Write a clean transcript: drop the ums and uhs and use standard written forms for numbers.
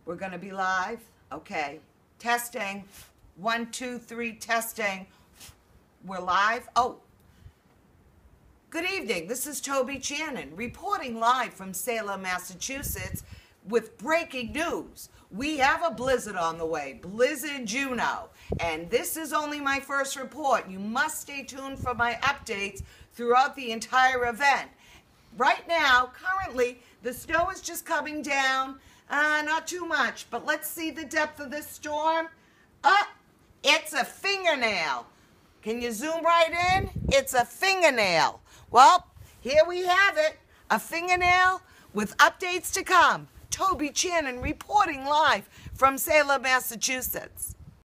We're going to be live. Okay. Testing. 1, 2, 3, testing. We're live. Oh. Good evening. This is Toby Channon reporting live from Salem, Massachusetts with breaking news. We have a blizzard on the way, Blizzard Juno. And this is only my first report. You must stay tuned for my updates throughout the entire event. Right now, currently, the snow is just coming down. Not too much, but let's see the depth of this storm. It's a fingernail. Can you zoom right in? It's a fingernail. Well, here we have it, a fingernail with updates to come. Toby Channon reporting live from Salem, Massachusetts.